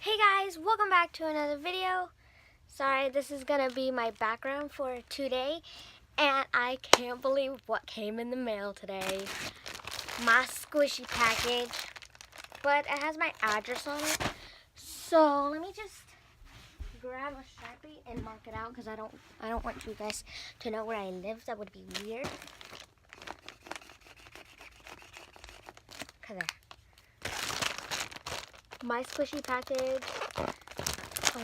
Hey guys, welcome back to another video. Sorry, this is gonna be my background for today, and I can't believe what came in the mail today. My squishy package, but it has my address on it. So let me just grab a Sharpie and mark it out because I don't want you guys to know where I live. That would be weird. Okay, there. My squishy package. Oh my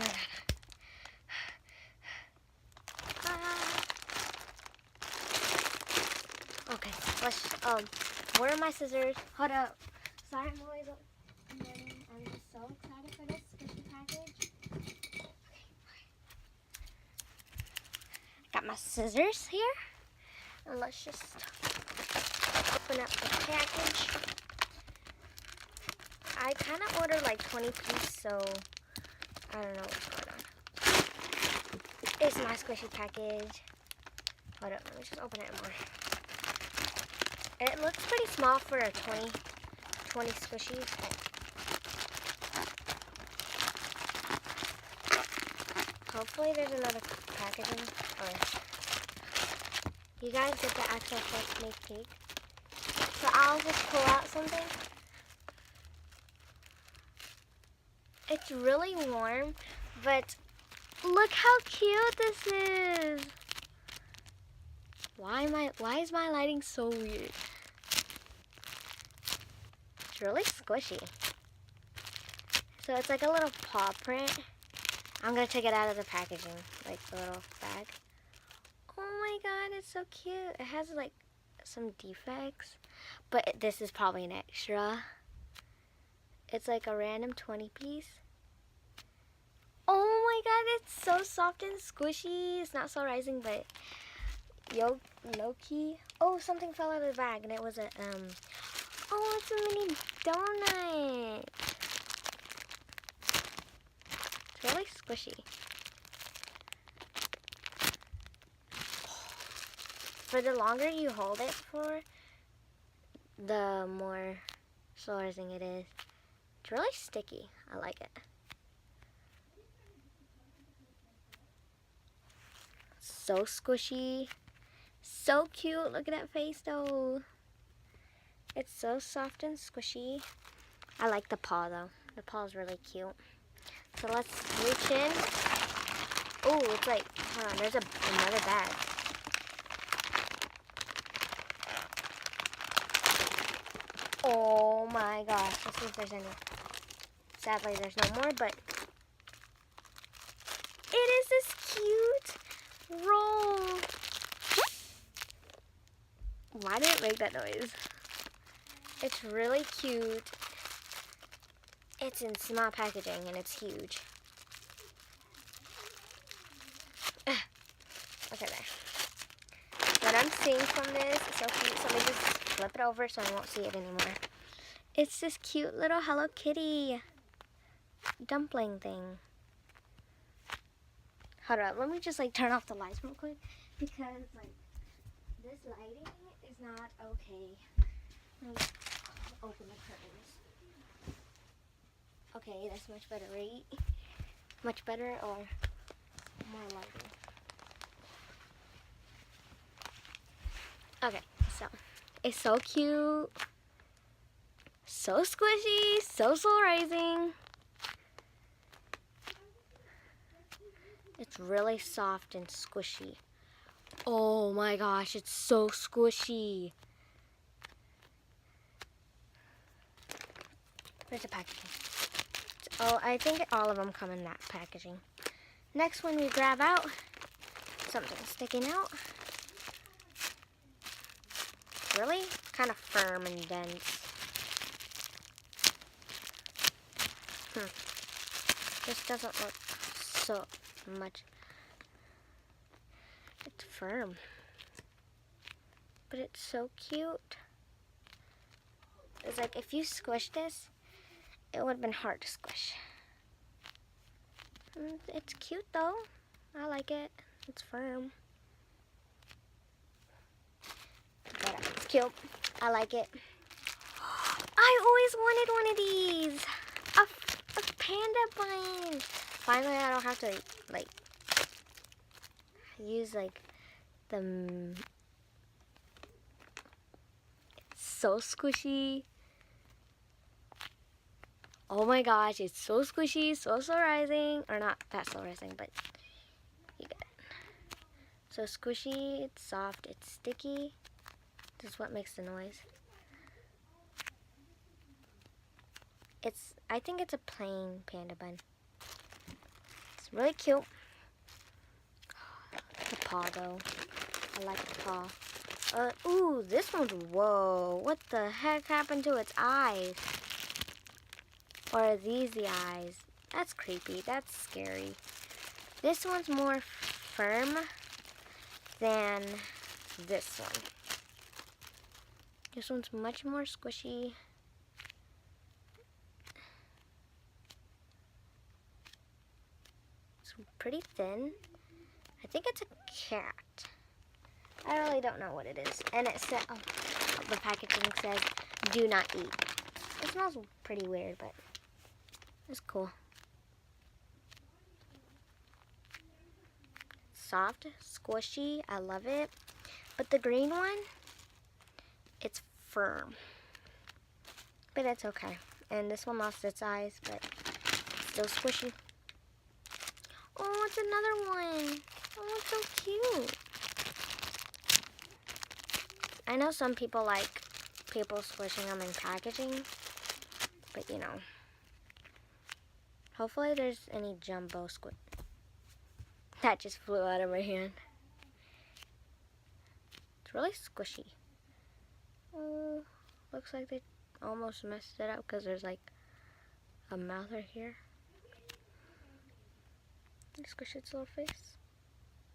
god. Okay, let's where are my scissors? Hold up. Sorry, I'm always I'm just so excited for this squishy package. Okay. Got my scissors here. And let's just open up the package. I kind of ordered like 20 pieces, so I don't know what's going on. It's my squishy package. Hold up, let me just open it more. It looks pretty small for a 20 squishies. Hopefully there's another packaging. Or you guys get the actual fresh made cake. So I'll just pull out something. It's really warm, but look how cute this is. Why is my lighting so weird? It's really squishy. So it's like a little paw print. I'm gonna take it out of the packaging, like the little bag. Oh my god, it's so cute. It has like some defects, but this is probably an extra. It's like a random 20 piece. Oh my god, it's so soft and squishy. It's not so rising, but low-key. Oh, something fell out of the bag, and it was a, oh, it's a mini donut. It's really squishy. For the longer you hold it for, the more slow rising it is. It's really sticky. I like it. So squishy. So cute. Look at that face though. It's so soft and squishy. I like the paw though. The paw is really cute. So let's reach in. Oh, it's like, hold on, there's another bag. Oh my gosh. Let's see if there's any. Sadly, there's no more, but it is this cute roll. Why did it make that noise? It's really cute. It's in small packaging and it's huge. Okay, there. What I'm seeing from this is so cute. So let me just flip it over so I won't see it anymore. It's this cute little Hello Kitty dumpling thing. Hold up, let me just like turn off the lights real quick because like this lighting is not okay. Let me open the curtains. Okay, that's much better, right? Much better or more lighting? Okay, so it's so cute, so squishy, so slow rising. It's really soft and squishy. Oh my gosh, it's so squishy. Where's the packaging? Oh, I think all of them come in that packaging. Next one we grab out, something sticking out. Really kind of firm and dense. This doesn't look so much. It's firm, but it's so cute. It's like if you squish this, it would have been hard to squish. It's cute though. I like it. It's firm. But it's cute. I like it. I always wanted one of these. A panda button. Finally, I don't have to like use like the. It's so squishy. Oh my gosh, it's so squishy, so slow rising, or not that slow rising, but you get it. So squishy, it's soft, it's sticky. This is what makes the noise. I think it's a plain panda bun. It's really cute. The paw though, I like the paw. Ooh, this one's, whoa, what the heck happened to its eyes? Or are these the eyes? That's creepy, that's scary. This one's more firm than this one. This one's much more squishy. It's pretty thin. I think it's a cat. I really don't know what it is. And it said, oh, the packaging says, do not eat. It smells pretty weird, but it's cool. Soft, squishy, I love it. But the green one, it's firm. But it's okay. And this one lost its eyes, but still squishy. Oh, it's another one. Oh, it's so cute. I know some people like people squishing them in packaging, but you know. Hopefully there's any jumbo squid. That just flew out of my hand. It's really squishy. Oh, looks like they almost messed it up because there's like a mouth right here. Squish its little face.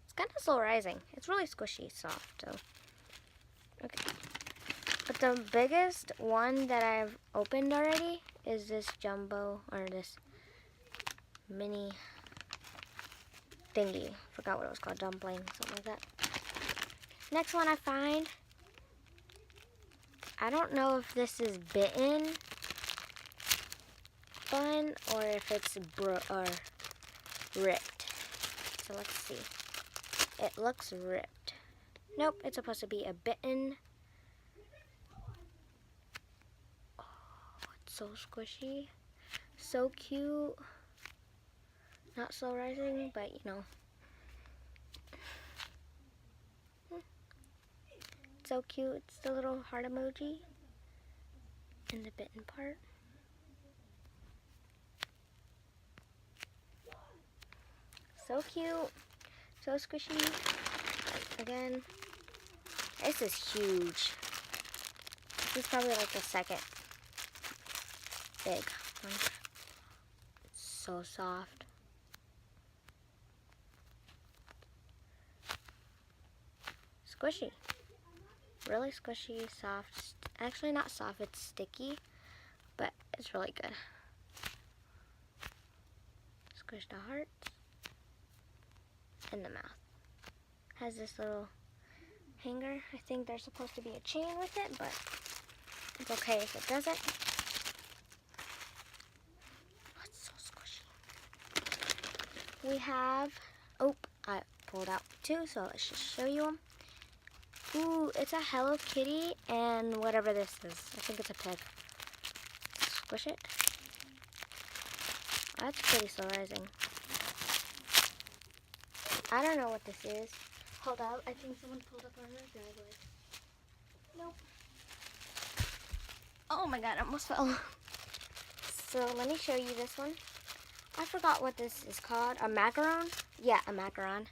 It's kind of slow rising. It's really squishy, soft, so. Okay. But the biggest one that I've opened already is this jumbo, or this mini thingy. Forgot what it was called, dumpling, something like that. Next one I find, I don't know if this is bitten bun or if it's ripped. So let's see. It looks ripped. Nope, it's supposed to be a bitten. Oh, it's so squishy. So cute. Not slow rising, but you know. It's so cute. It's the little heart emoji in the bitten part. So cute. So squishy. Again, this is huge. This is probably like the second big one. It's so soft. Squishy. Really squishy, soft. Actually not soft, it's sticky, but it's really good. Squish the hearts in the mouth. Has this little hanger. I think there's supposed to be a chain with it, but it's okay if it doesn't. Oh, it's so squishy. We have, oh, I pulled out two, so let's just show you them. Ooh, it's a Hello Kitty and whatever this is. I think it's a pig. Squish it. That's pretty slow rising. I don't know what this is. Hold up, I think someone pulled up on our driveway. Nope. Oh my god, I almost fell. So let me show you this one. I forgot what this is called. A macaron? Yeah, a macaron.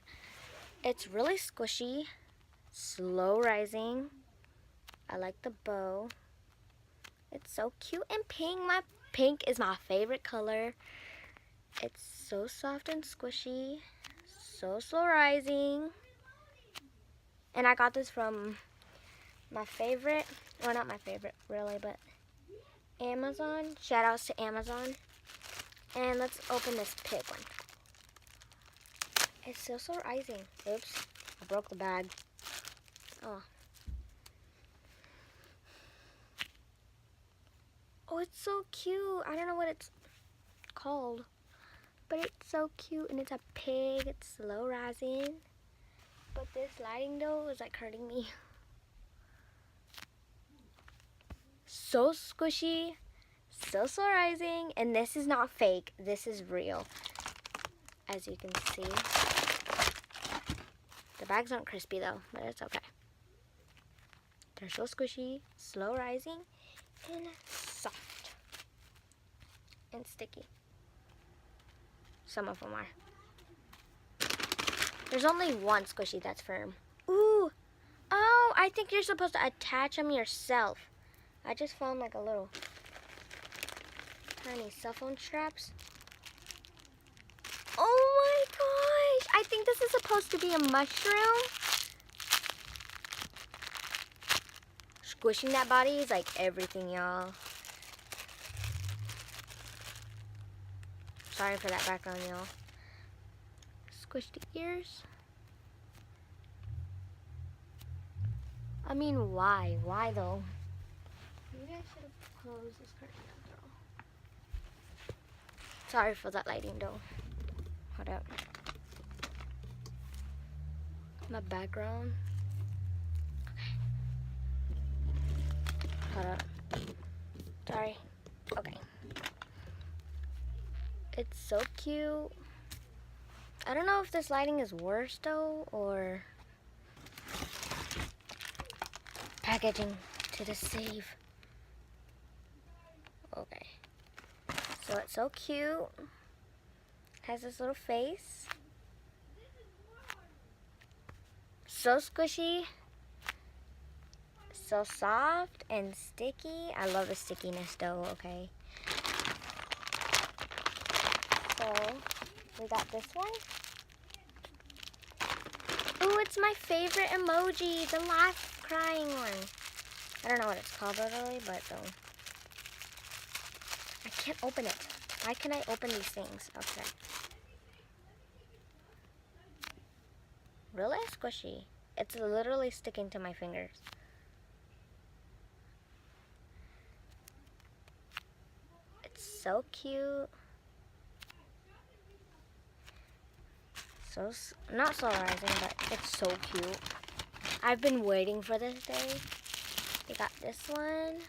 It's really squishy, slow rising. I like the bow. It's so cute and pink. My pink is my favorite color. It's so soft and squishy, so slow rising. And I got this from my favorite, well not my favorite really, but Amazon. Shout outs to Amazon. And let's open this pig one. It's so slow rising. Oops, I broke the bag. Oh. Oh, it's so cute. I don't know what it's called. But it's so cute, and it's a pig. It's slow rising. But this lighting though is like hurting me. So squishy, so slow rising, and this is not fake. This is real. As you can see. The bags aren't crispy though, but it's okay. They're so squishy, slow rising, and soft. And sticky. Some of them are. There's only one squishy that's firm. Ooh! Oh, I think you're supposed to attach them yourself. I just found like a little tiny cell phone straps. Oh my gosh! I think this is supposed to be a mushroom. Squishing that body is like everything, y'all. Sorry for that background, y'all. Squish the ears. I mean, why? Why though? Maybe I should have closed this curtain after all. Sorry for that lighting though. Hold up. My background. Okay. Hold up. Sorry. Okay. It's so cute. I don't know if this lighting is worse though, or packaging to the save. Okay. So it's so cute. Has this little face. So squishy. So soft and sticky. I love the stickiness though, okay. So we got this one. Ooh, it's my favorite emoji, the laugh crying one. I don't know what it's called literally, but I can't open it. Why can I open these things? Okay. Really squishy. It's literally sticking to my fingers. It's so cute. So, not so rising, but it's so cute. I've been waiting for this day. We got this one.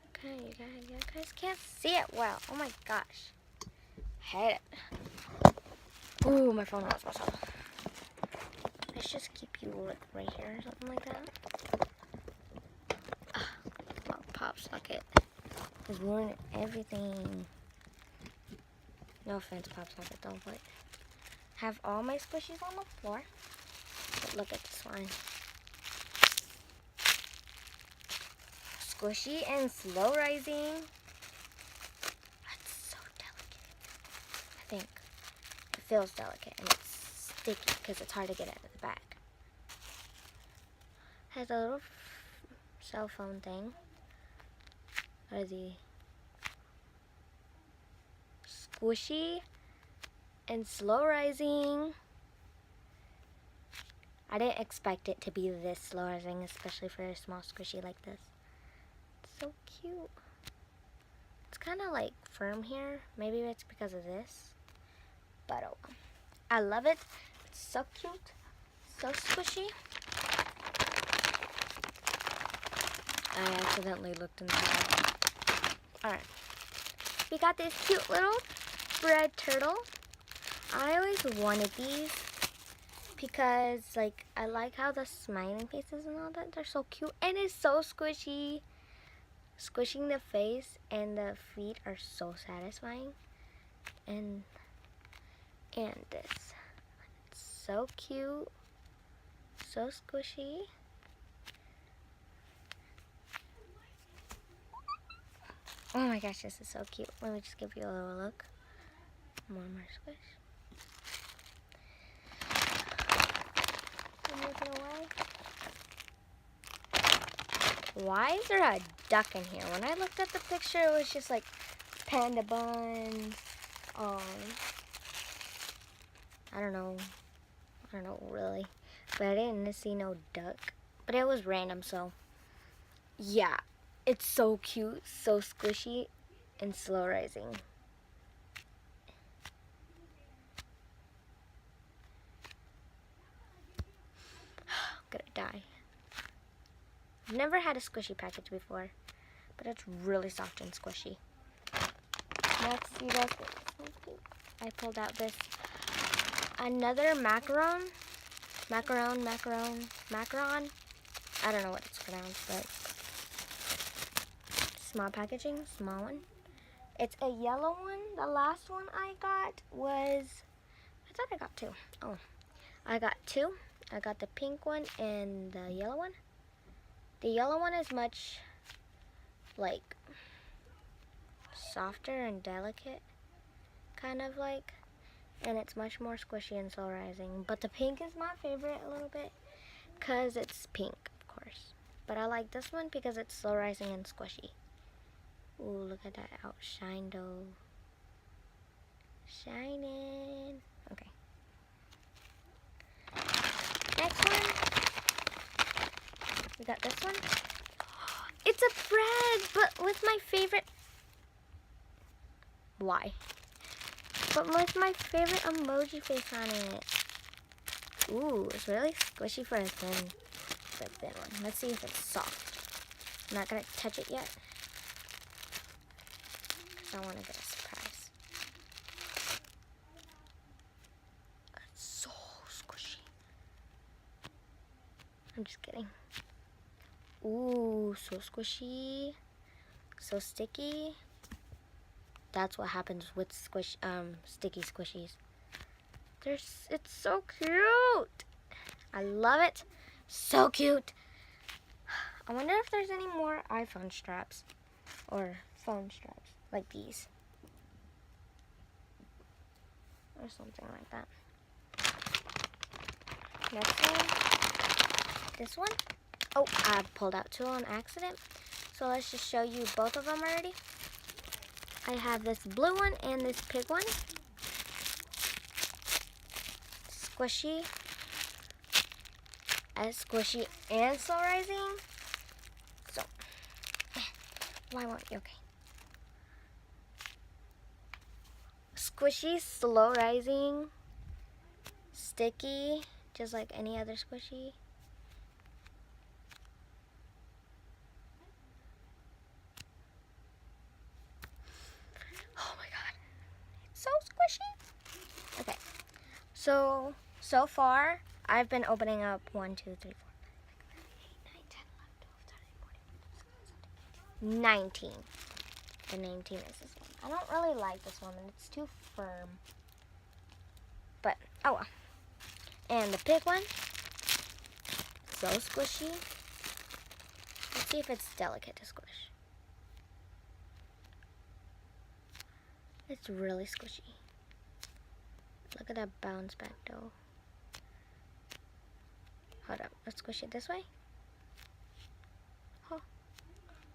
Okay, you guys can't see it well. Oh my gosh. Hate it. Ooh, my phone was myself. Let's just keep you right here or something like that. Oh, Pop Socket is ruining everything. No offense, Pop Socket though, but have all my squishies on the floor. But look at this one. Squishy and slow rising. That's so delicate. I think it feels delicate and it's sticky because it's hard to get out of the bag. Has a little cell phone thing. Or the squishy and slow rising. I didn't expect it to be this slow rising, especially for a small squishy like this. It's so cute. It's kind of like firm here. Maybe it's because of this. But oh, I love it. It's so cute. So squishy. I accidentally looked inside. Alright. We got this cute little red turtle. I always wanted these because like I like how the smiling faces and all that, they're so cute and it's so squishy. Squishing the face and the feet are so satisfying. And this. It's so cute. So squishy. Oh my gosh, this is so cute. Let me just give you a little look. More squish. Move it away. Why is there a duck in here? When I looked at the picture, it was just like panda buns. I don't know really. But I didn't see no duck. But it was random, so yeah. It's so cute, so squishy, and slow rising. I've never had a squishy package before, but it's really soft and squishy. Next, you guys get this one, please. I pulled out this another macaron. I don't know what it's pronounced, but small packaging, small one. It's a yellow one. The last one I got was, I thought I got two. Oh, I got two. I got the pink one and the yellow one. The yellow one is much like softer and delicate, kind of like, and it's much more squishy and slow rising. But the pink is my favorite a little bit because it's pink, of course. But I like this one because it's slow rising and squishy. Ooh, look at that outshine though. Shining. Okay. Next one. We got this one. It's a bread, but with my favorite. Why? But with my favorite emoji face on it. Ooh, it's really squishy for a thin one. Let's see if it's soft. I'm not gonna touch it yet. I want to get a surprise. It's so squishy. I'm just kidding. Ooh, so squishy, so sticky. That's what happens with sticky squishies. It's so cute. I love it. So cute. I wonder if there's any more iPhone straps or phone straps like these or something like that. Next one. This one. Oh, I pulled out two on accident. So let's just show you both of them already. I have this blue one and this pig one. Squishy. As squishy and slow rising. So, why won't you? Okay. Squishy, slow rising, sticky, just like any other squishy. Oh my god, it's so squishy. Okay, so far I've been opening up 1, 2, 3, 4, 5, 6, 7, 8, 9, 10, 11, 12, 13, 14, 19. The 19 is this one. I don't really like this one, and it's too firm. But, oh well. And the pig one, so squishy. Let's see if it's delicate to squish. It's really squishy. Look at that bounce back though. Hold up, let's squish it this way. Oh,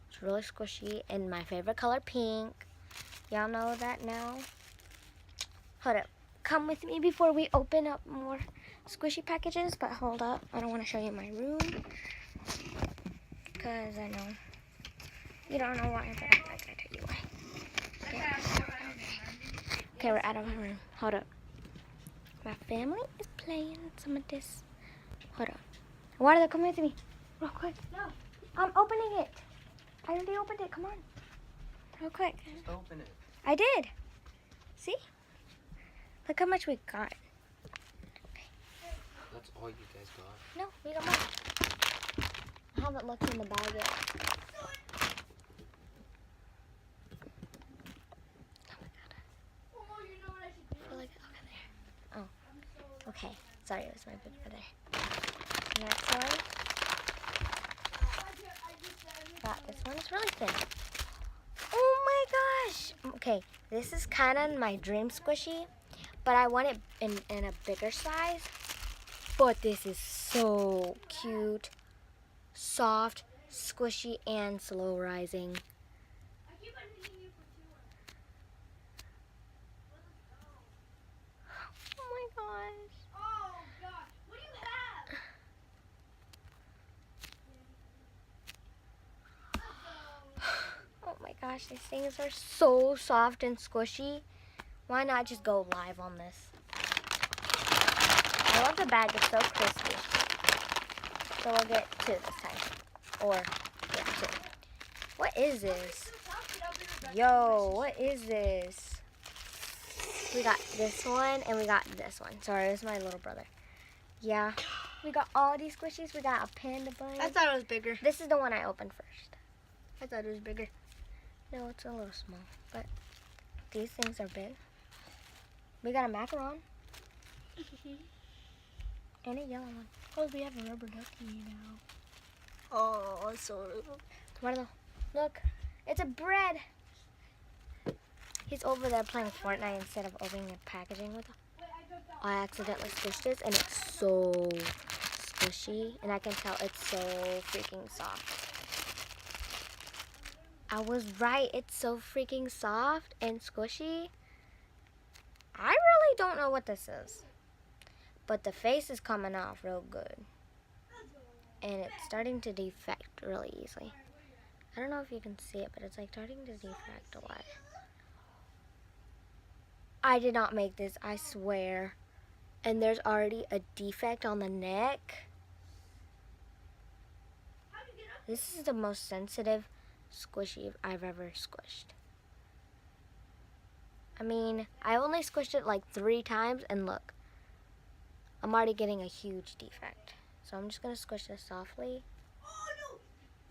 it's really squishy, and my favorite color, pink. Y'all know that now. Hold up. Come with me before we open up more squishy packages. But hold up. I don't want to show you my room. Because I know you don't know why, but I'm not going to tell you why. Okay, we're out of my room. Hold up. My family is playing some of this. Hold up. Water, come with me. Real quick. No. I'm opening it. I already opened it. Come on. Real quick. Just open it. I did. See? Look how much we got. Okay. That's all you guys got? No, we got more. I haven't looked in the bag yet. Oh my god. Oh, you know what I should do? I feel like, okay, there. Oh. Okay. Sorry, it was my big brother. Next one. Got this one. It's really thin. Oh my gosh. Okay, this is kind of my dream squishy, but I want it in a bigger size. But this is so cute, soft, squishy, and slow rising. Oh my gosh. Oh, gosh. What do you have? Oh my gosh, these things are so soft and squishy. Why not just go live on this? I love the bag, it's so crispy. So we'll get two this time. Or, yeah, 2. What is this? Yo, what is this? We got this one and we got this one. Sorry, this is my little brother. Yeah, we got all these squishies. We got a panda bunny. I thought it was bigger. This is the one I opened first. I thought it was bigger. No, it's a little small, but these things are big. We got a macaron and a yellow one. Oh, we have a rubber ducky now. Oh, so. Eduardo, look, it's a bread. He's over there playing Fortnite instead of opening the packaging with him. I accidentally squished this and it's so squishy and I can tell it's so freaking soft. I was right, it's so freaking soft and squishy. I really don't know what this is, but the face is coming off real good and it's starting to defect really easily. I don't know if you can see it, but it's like starting to defect a lot. I did not make this, I swear. And there's already a defect on the neck. This is the most sensitive squishy I've ever squished. I mean, I only squished it like 3 times and look, I'm already getting a huge defect. So I'm just gonna squish this softly. Oh no!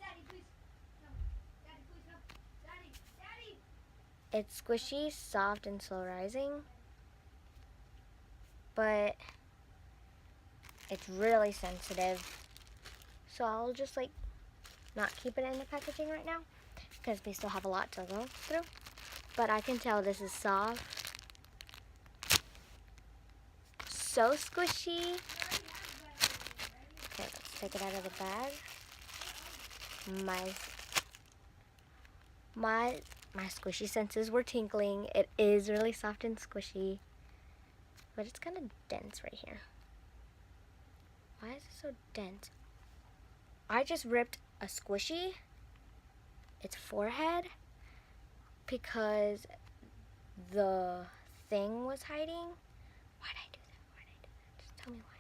Daddy, please. No. Daddy, please, no. Daddy, Daddy! It's squishy, soft, and slow rising. But it's really sensitive. So I'll just like not keep it in the packaging right now because we still have a lot to go through. But I can tell this is soft. So squishy. Okay, let's take it out of the bag. My squishy senses were tingling. It is really soft and squishy, but it's kind of dense right here. Why is it so dense? I just ripped a squishy, its forehead, because the thing was hiding. Why'd I do that? Just tell me why.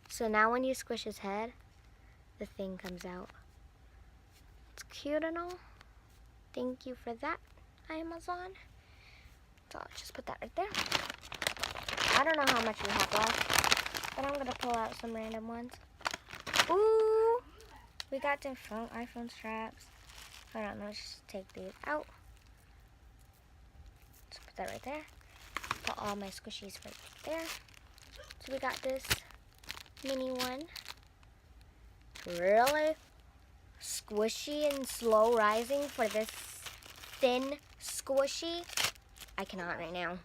So now when you squish his head, the thing comes out. It's cute and all. Thank you for that, Amazon. So I'll just put that right there. I don't know how much we have left, but I'm gonna pull out some random ones. Ooh, we got some iPhone straps. Hold on, let's just take these out. Just put that right there. Put all my squishies right there. So we got this mini one. Really squishy and slow rising for this thin squishy. I cannot right now.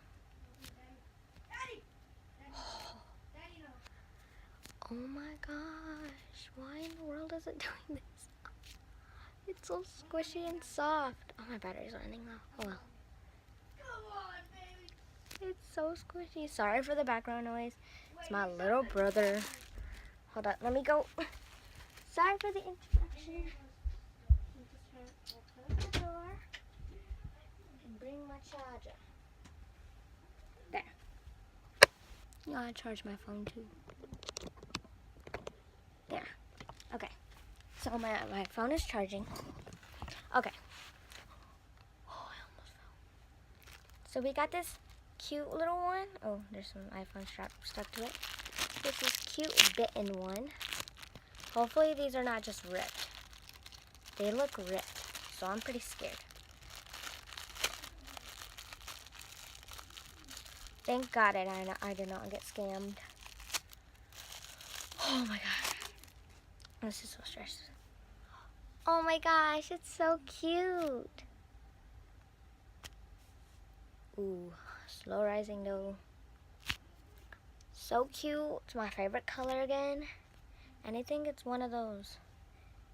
Oh my gosh, why in the world is it doing this? It's so squishy and soft. Oh, my battery's running low. Oh well. Come on, baby. It's so squishy. Sorry for the background noise. It's my little brother. Hold on, let me go. Sorry for the introduction. Close the door and bring my charger. There. You gotta charge my phone too. There. Okay. So my phone is charging. Okay. Oh, I almost fell. So we got this cute little one. Oh, there's some iPhone strap stuck to it. This is cute bitten one. Hopefully these are not just ripped. They look ripped, so I'm pretty scared. Thank God I did not get scammed. Oh my God. This is so stressed. Oh my gosh, it's so cute. Ooh, slow rising though. So cute. It's my favorite color again. And I think it's one of those.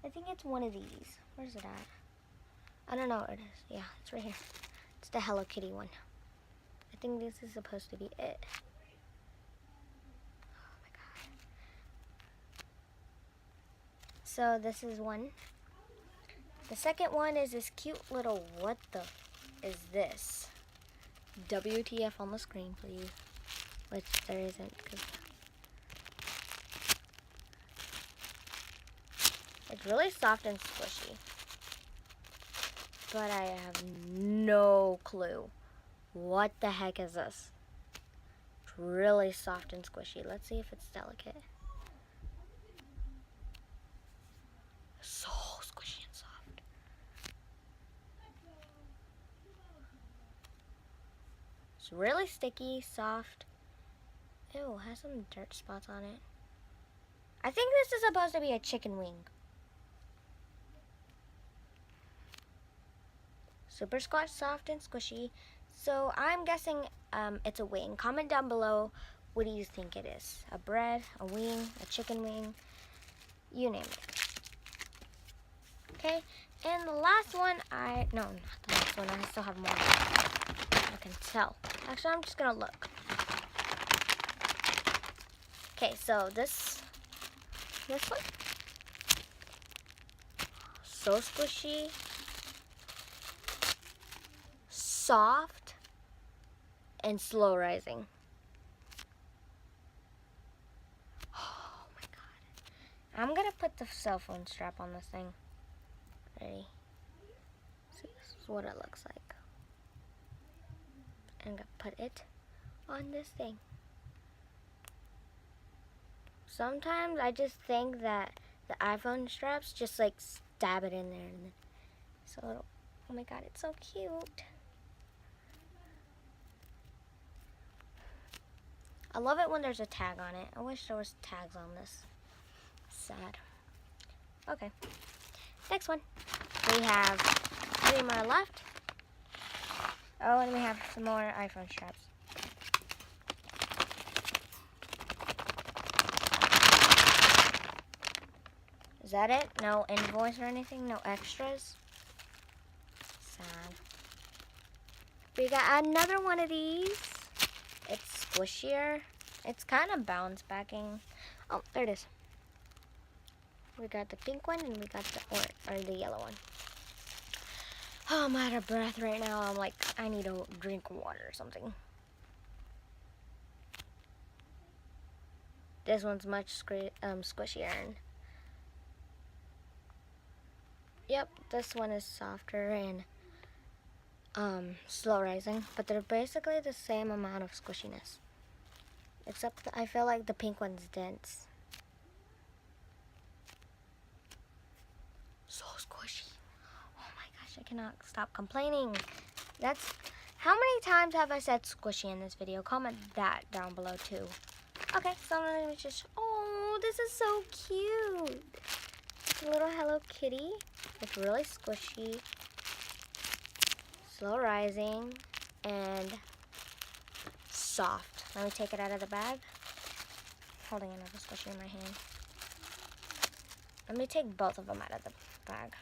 I think it's one of these. Where's it at? I don't know where it is. Yeah, it's right here. It's the Hello Kitty one. I think this is supposed to be it. Oh my God. So this is one. The second one is this cute little, what the is this? WTF on the screen, please. Which there isn't. It's really soft and squishy. But I have no clue. What the heck is this? It's really soft and squishy. Let's see if it's delicate. So squishy and soft. It's really sticky, soft. Ew, has some dirt spots on it. I think this is supposed to be a chicken wing. Super squash, soft and squishy. So I'm guessing it's a wing. Comment down below, what do you think it is? A bread, a wing, a chicken wing, you name it. Okay, and the last one, no, not the last one, I still have more. I can tell. Actually, I'm just gonna look. Okay, so this one, so squishy, soft, and slow rising. Oh my god. I'm gonna put the cell phone strap on this thing. Ready? So this is what it looks like. I'm gonna put it on this thing. Sometimes I just think that the iPhone straps just like stab it in there. And then, so, oh my god, it's so cute. I love it when there's a tag on it. I wish there was tags on this. Sad. Okay. Next one. We have 3 more left. Oh, and we have some more iPhone straps. Is that it? No invoice or anything? No extras? Sad. We got another one of these. It's squishier. It's kind of bounce backing. Oh, there it is. We got the pink one and we got the yellow one. Oh, I'm out of breath right now. I'm like, I need to drink water or something. This one's much squishier. And yep, this one is softer and slow rising, but they're basically the same amount of squishiness. Except I feel like the pink one's dense. So squishy. Oh my gosh, I cannot stop complaining. How many times have I said squishy in this video? Comment that down below too. Okay, so let me just, oh, this is so cute. It's a little Hello Kitty. It's really squishy, slow rising, and soft. Let me take it out of the bag. Holding another squishy in my hand. Let me take both of them out of the bag.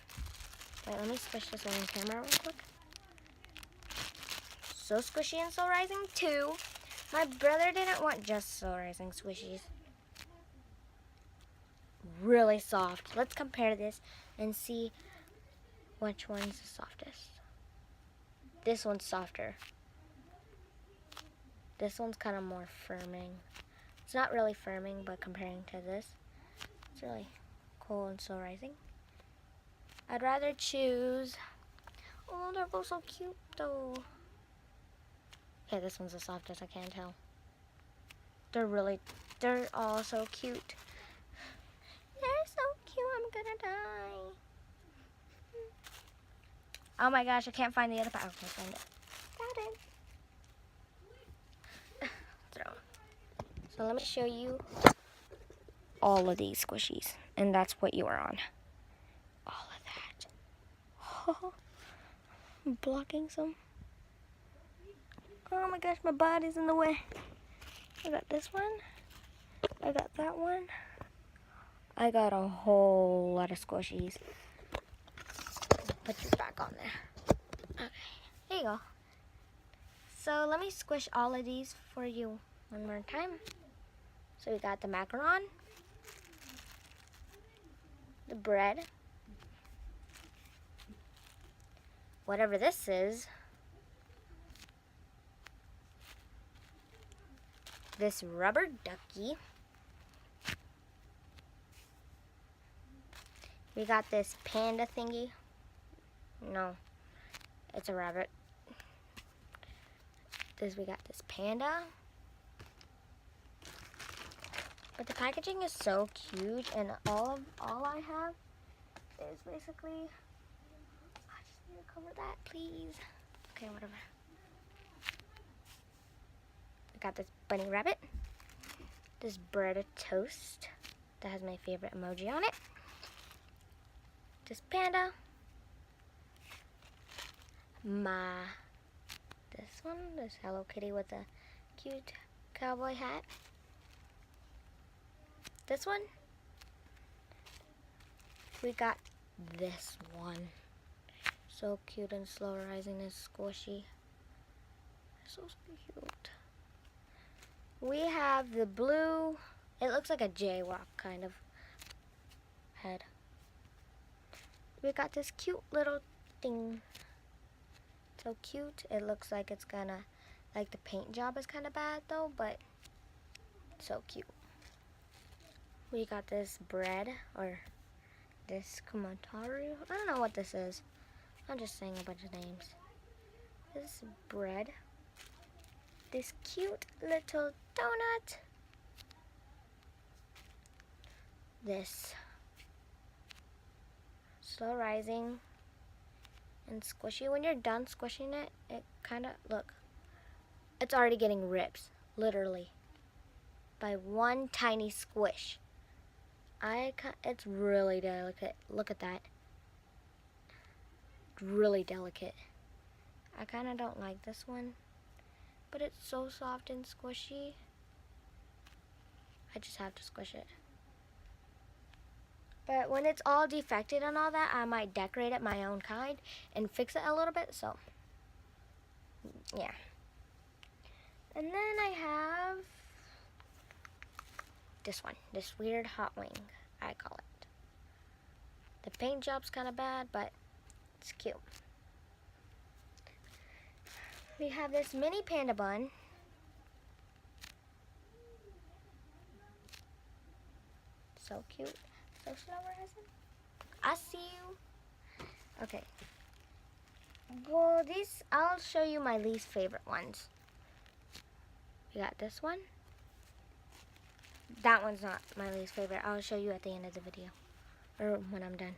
Wait, let me squish this one on camera real quick. So squishy and slow rising too. My brother didn't want just slow rising squishies. Really soft. Let's compare this and see which one's the softest. This one's softer. This one's kind of more firming. It's not really firming, but comparing to this, it's really cool and slow rising. I'd rather choose, oh, they're both so cute though. Okay, this one's the softest, I can't tell. They're all so cute. They're so cute, I'm gonna die. Oh my gosh, I can't find the other part. Okay, find it. Got it. Throw. So let me show you all of these squishies. And that's what you are on. All of that. Oh, I'm blocking some. Oh my gosh, my body's in the way. I got this one. I got that one. I got a whole lot of squishies. Put you back on there. Okay, there you go. So let me squish all of these for you one more time. So we got the macaron, the bread, whatever this is, this rubber ducky. We got this panda thingy. No, it's a rabbit. We got this panda. But the packaging is so cute, and all I have is basically, I just need to cover that, please. Okay, whatever. I got this bunny rabbit, this bread of toast that has my favorite emoji on it, this panda, this Hello Kitty with a cute cowboy hat. This one, we got this one. So cute and slow rising and squishy. So cute. We have the blue, it looks like a jaywalk kind of head. We got this cute little thing. So cute. It looks like it's gonna, like the paint job is kind of bad though, but so cute. We got this bread, or this kumatari. I don't know what this is. I'm just saying a bunch of names. This bread. This cute little donut. This slow rising and squishy. When you're done squishing it, it kind of, look, it's already getting rips, literally, by one tiny squish. It's really delicate. Look at that. Really delicate. I kind of don't like this one, but it's so soft and squishy. I just have to squish it. But when it's all defected and all that, I might decorate it my own kind and fix it a little bit, so yeah. And then I have this one, this weird hot wing, I call it. The paint job's kind of bad, but it's cute. We have this mini panda bun. So cute. So slow rising. I see you. Okay. Well, these, I'll show you my least favorite ones. We got this one. That one's not my least favorite. I'll show you at the end of the video, or when I'm done.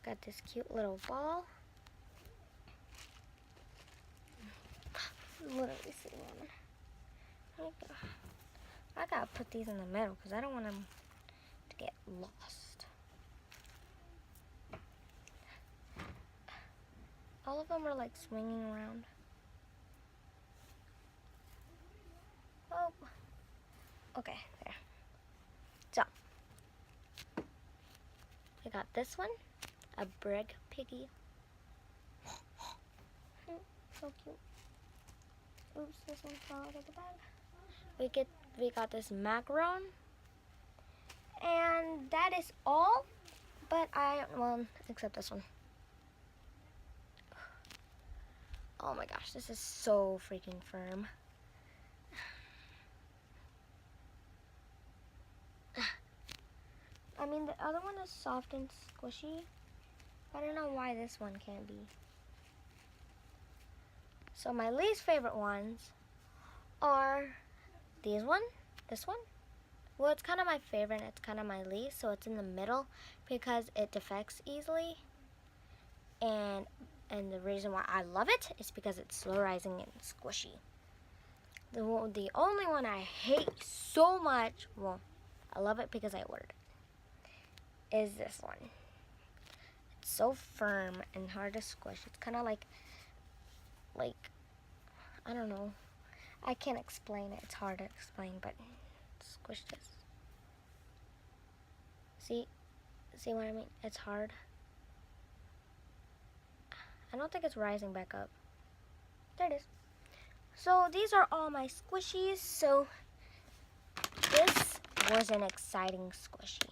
Got this cute little ball. Literally sitting on it. I gotta put these in the middle because I don't want them to get lost. All of them are like swinging around. Oh, okay, there. So, we got this one, a Brig Piggy. So cute. Oops, this one fell out of the bag. We got this macaron, and that is all. But well, except this one. Oh my gosh, this is so freaking firm. I mean, the other one is soft and squishy. I don't know why this one can't be. So my least favorite ones are this one. Well, it's kind of my favorite, it's kind of my least, so it's in the middle because it defects easily. And the reason why I love it is because it's slow rising and squishy. The only one I hate so much, well, I love it because I ordered it, is this one. It's so firm and hard to squish. It's kind of like, I don't know. I can't explain it. It's hard to explain, but squish this. See what I mean? It's hard. I don't think it's rising back up. There it is. So these are all my squishies. So this was an exciting squishy.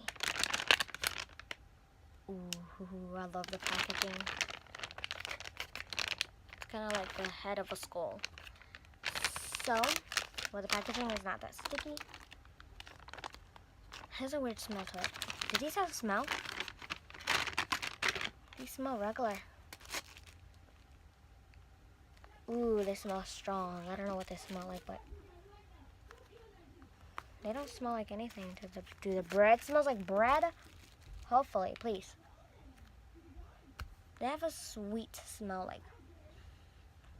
Ooh, I love the packaging. It's kind of like the head of a skull. So, well, the packaging is not that sticky. It has a weird smell to it. Do these have a smell? These smell regular. Ooh, they smell strong. I don't know what they smell like, but they don't smell like anything. Do the bread smells like bread? Hopefully, please. They have a sweet smell, like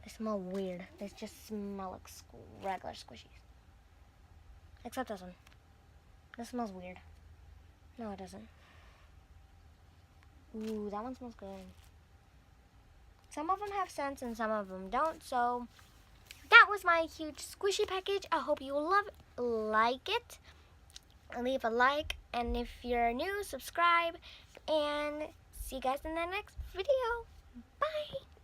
they smell weird. They just smell like regular squishies. Except this one. This smells weird. No, it doesn't. Ooh, that one smells good. Some of them have scents and some of them don't. So that was my huge squishy package. I hope you like it. Leave a like, and if you're new, subscribe, and see you guys in the next video. Bye.